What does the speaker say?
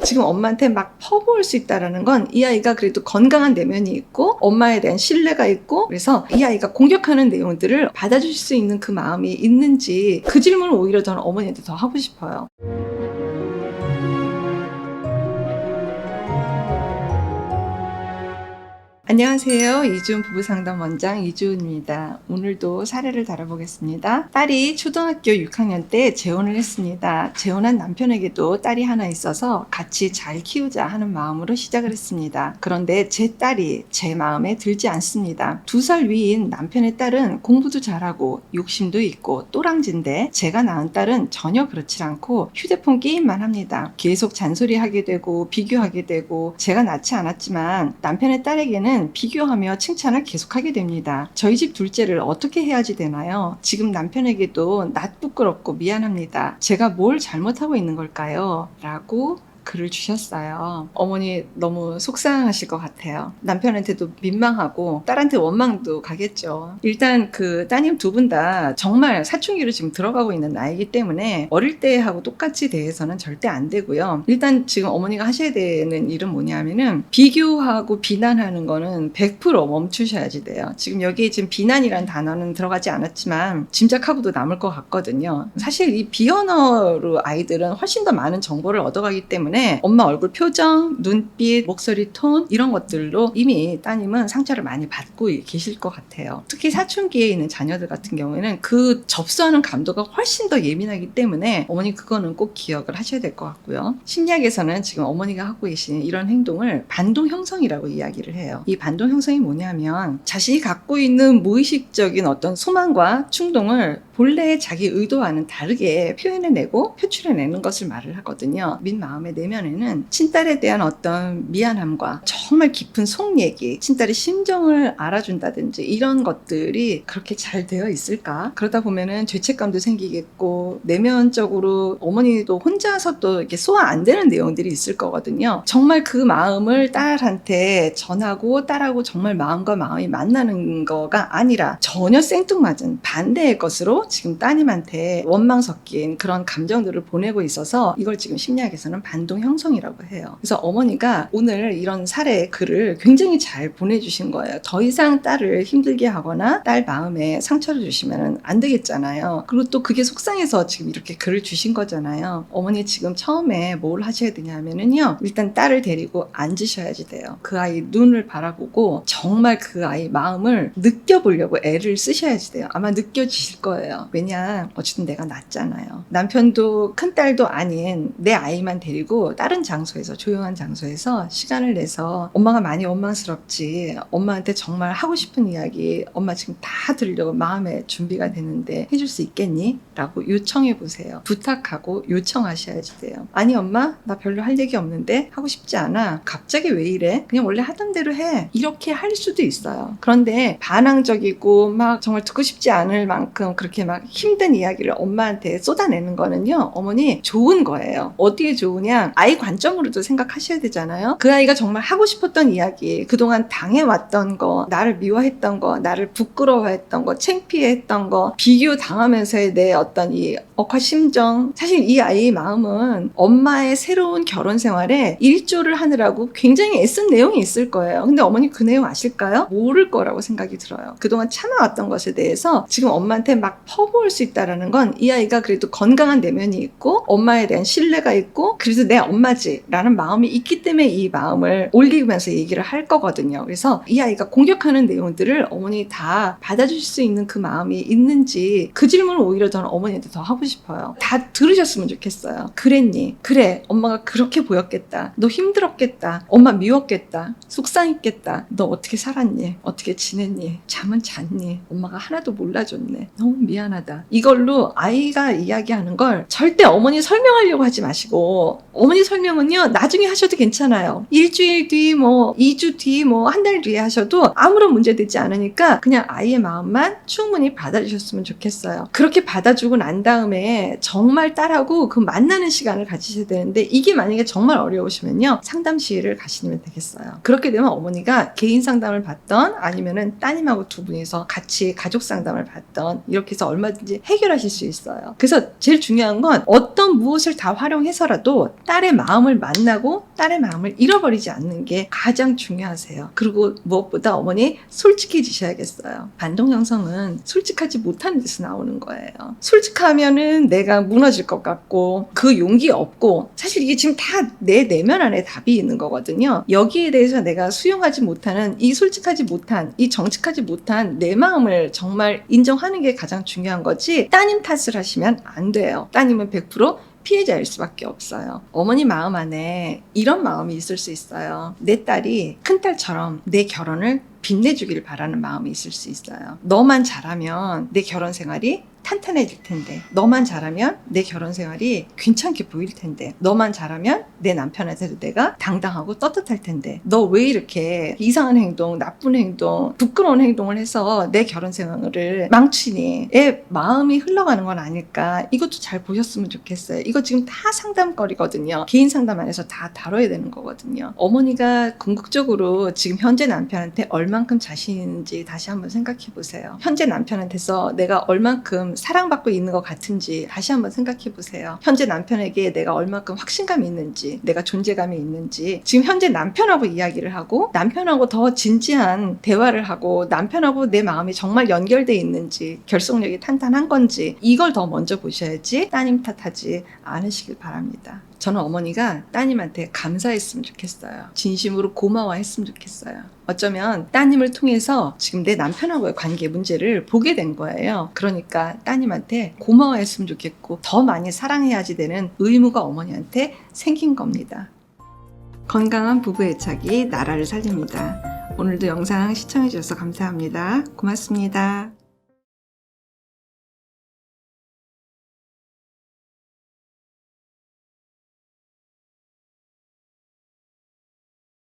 지금 엄마한테 막 퍼부을 수 있다는 건 이 아이가 그래도 건강한 내면이 있고 엄마에 대한 신뢰가 있고, 그래서 이 아이가 공격하는 내용들을 받아줄 수 있는 그 마음이 있는지, 그 질문을 오히려 저는 어머니한테 더 하고 싶어요. 안녕하세요. 이주은 부부상담 원장 이주은입니다. 오늘도 사례를 다뤄보겠습니다. 딸이 초등학교 6학년 때 재혼을 했습니다. 재혼한 남편에게도 딸이 하나 있어서 같이 잘 키우자 하는 마음으로 시작을 했습니다. 그런데 제 딸이 제 마음에 들지 않습니다. 2살 위인 남편의 딸은 공부도 잘하고 욕심도 있고 또랑진데, 제가 낳은 딸은 전혀 그렇지 않고 휴대폰 게임만 합니다. 계속 잔소리하게 되고 비교하게 되고, 제가 낳지 않았지만 남편의 딸에게는 비교하며 칭찬을 계속하게 됩니다. 저희 집 둘째를 어떻게 해야지 되나요? 지금 남편에게도 낯 부끄럽고 미안합니다. 제가 뭘 잘못하고 있는 걸까요? 라고 글을 주셨어요. 어머니 너무 속상하실 것 같아요. 남편한테도 민망하고 딸한테 원망도 가겠죠. 일단 그 따님 두 분 다 정말 사춘기로 지금 들어가고 있는 나이기 때문에 어릴 때하고 똑같이 대해서는 절대 안 되고요. 일단 지금 어머니가 하셔야 되는 일은 뭐냐면은, 비교하고 비난하는 거는 100% 멈추셔야지 돼요. 지금 여기에 지금 비난이라는 단어는 들어가지 않았지만 짐작하고도 남을 것 같거든요. 사실 이 비언어로 아이들은 훨씬 더 많은 정보를 얻어가기 때문에 엄마 얼굴 표정, 눈빛, 목소리 톤, 이런 것들로 이미 따님은 상처를 많이 받고 계실 것 같아요. 특히 사춘기에 있는 자녀들 같은 경우에는 그 접수하는 감도가 훨씬 더 예민하기 때문에 어머니 그거는 꼭 기억을 하셔야 될 것 같고요. 심리학에서는 지금 어머니가 하고 계신 이런 행동을 반동 형성이라고 이야기를 해요. 이 반동 형성이 뭐냐면, 자신이 갖고 있는 무의식적인 어떤 소망과 충동을 본래의 자기 의도와는 다르게 표현해내고 표출해내는 것을 말을 하거든요. 민 마음의 내면에는 친딸에 대한 어떤 미안함과 정말 깊은 속 얘기, 친딸의 심정을 알아준다든지 이런 것들이 그렇게 잘 되어 있을까? 그러다 보면은 죄책감도 생기겠고, 내면적으로 어머니도 혼자서 또 이렇게 소화 안 되는 내용들이 있을 거거든요. 정말 그 마음을 딸한테 전하고 딸하고 정말 마음과 마음이 만나는 거가 아니라 전혀 생뚱맞은 반대의 것으로 지금 따님한테 원망 섞인 그런 감정들을 보내고 있어서, 이걸 지금 심리학에서는 반동 형성이라고 해요. 그래서 어머니가 오늘 이런 사례 글을 굉장히 잘 보내주신 거예요. 더 이상 딸을 힘들게 하거나 딸 마음에 상처를 주시면 안 되겠잖아요. 그리고 또 그게 속상해서 지금 이렇게 글을 주신 거잖아요. 어머니 지금 처음에 뭘 하셔야 되냐면은요, 일단 딸을 데리고 앉으셔야지 돼요. 그 아이 눈을 바라보고 정말 그 아이 마음을 느껴보려고 애를 쓰셔야지 돼요. 아마 느껴지실 거예요. 왜냐, 어쨌든 내가 낳았잖아요. 남편도 큰딸도 아닌 내 아이만 데리고 다른 장소에서, 조용한 장소에서 시간을 내서 엄마가 많이 원망스럽지, 엄마한테 정말 하고 싶은 이야기 엄마 지금 다 들으려고 마음에 준비가 되는데 해줄 수 있겠니? 라고 요청해 보세요. 부탁하고 요청하셔야지 돼요. 아니 엄마, 나 별로 할 얘기 없는데, 하고 싶지 않아, 갑자기 왜 이래? 그냥 원래 하던 대로 해. 이렇게 할 수도 있어요. 그런데 반항적이고 막 정말 듣고 싶지 않을 만큼 그렇게 막 힘든 이야기를 엄마한테 쏟아내는 거는요, 어머니 좋은 거예요. 어디에 좋으냐, 아이 관점으로도 생각하셔야 되잖아요. 그 아이가 정말 하고 싶었던 이야기, 그동안 당해왔던 거, 나를 미워했던 거, 나를 부끄러워했던 거, 창피했던 거, 비교 당하면서의 내 어떤 이 억하 심정, 사실 이 아이의 마음은 엄마의 새로운 결혼 생활에 일조를 하느라고 굉장히 애쓴 내용이 있을 거예요. 근데 어머니 그 내용 아실까요? 모를 거라고 생각이 들어요. 그동안 참아왔던 것에 대해서 지금 엄마한테 막 퍼부을 수 있다는 건 이 아이가 그래도 건강한 내면이 있고 엄마에 대한 신뢰가 있고, 그래서 내 엄마지 라는 마음이 있기 때문에 이 마음을 올리면서 얘기를 할 거거든요. 그래서 이 아이가 공격하는 내용들을 어머니 다 받아줄 수 있는 그 마음이 있는지, 그 질문을 오히려 저는 어머니한테 더 하고 싶어요. 다 들으셨으면 좋겠어요. 그랬니? 그래, 엄마가 그렇게 보였겠다. 너 힘들었겠다. 엄마 미웠겠다. 속상했겠다. 너 어떻게 살았니? 어떻게 지냈니? 잠은 잤니? 엄마가 하나도 몰라줬네. 너무 미안하다. 이걸로 아이가 이야기하는 걸 절대 어머니 설명하려고 하지 마시고, 어머니 설명은요 나중에 하셔도 괜찮아요. 일주일 뒤, 뭐 2주 뒤, 뭐 한 달 뒤에 하셔도 아무런 문제 되지 않으니까 그냥 아이의 마음만 충분히 받아주셨으면 좋겠어요. 그렇게 받아주고 난 다음에 정말 딸하고 그 만나는 시간을 가지셔야 되는데, 이게 만약에 정말 어려우시면요, 상담실을 가시면 되겠어요. 그렇게 되면 어머니가 개인 상담을 받던 아니면은 따님하고 두 분이서 같이 가족 상담을 받던, 이렇게 해서 얼마든지 해결하실 수 있어요. 그래서 제일 중요한 건 어떤 무엇을 다 활용해서라도 딸의 마음을 만나고 딸의 마음을 잃어버리지 않는 게 가장 중요하세요. 그리고 무엇보다 어머니 솔직해지셔야겠어요. 반동 형성은 솔직하지 못하는 데서 나오는 거예요. 솔직하면은 내가 무너질 것 같고 그 용기 없고, 사실 이게 지금 다 내 내면 안에 답이 있는 거거든요. 여기에 대해서 내가 수용하지 못하는 이 솔직하지 못한, 이 정직하지 못한 내 마음을 정말 인정하는 게 가장 중요한 거지, 따님 탓을 하시면 안 돼요. 따님은 100% 피해자일 수밖에 없어요. 어머니 마음 안에 이런 마음이 있을 수 있어요. 내 딸이 큰딸처럼 내 결혼을 빛내주기를 바라는 마음이 있을 수 있어요. 너만 잘하면 내 결혼 생활이 탄탄해질 텐데, 너만 잘하면 내 결혼 생활이 괜찮게 보일 텐데, 너만 잘하면 내 남편한테도 내가 당당하고 떳떳할 텐데, 너 왜 이렇게 이상한 행동, 나쁜 행동, 부끄러운 행동을 해서 내 결혼 생활을 망치니? 애 마음이 흘러가는 건 아닐까? 이것도 잘 보셨으면 좋겠어요. 이거 지금 다 상담거리거든요. 개인 상담 안에서 다 다뤄야 되는 거거든요. 어머니가 궁극적으로 지금 현재 남편한테 얼만큼 자신 있는지 다시 한번 생각해 보세요. 현재 남편한테서 내가 얼만큼 사랑받고 있는 것 같은지 다시 한번 생각해 보세요. 현재 남편에게 내가 얼만큼 확신감이 있는지, 내가 존재감이 있는지, 지금 현재 남편하고 이야기를 하고 남편하고 더 진지한 대화를 하고 남편하고 내 마음이 정말 연결돼 있는지, 결속력이 탄탄한 건지, 이걸 더 먼저 보셔야지 따님 탓하지 않으시길 바랍니다. 저는 어머니가 따님한테 감사했으면 좋겠어요. 진심으로 고마워했으면 좋겠어요. 어쩌면 따님을 통해서 지금 내 남편하고의 관계 문제를 보게 된 거예요. 그러니까 따님한테 고마워했으면 좋겠고 더 많이 사랑해야지 되는 의무가 어머니한테 생긴 겁니다. 건강한 부부 애착이 나라를 살립니다. 오늘도 영상 시청해 주셔서 감사합니다. 고맙습니다.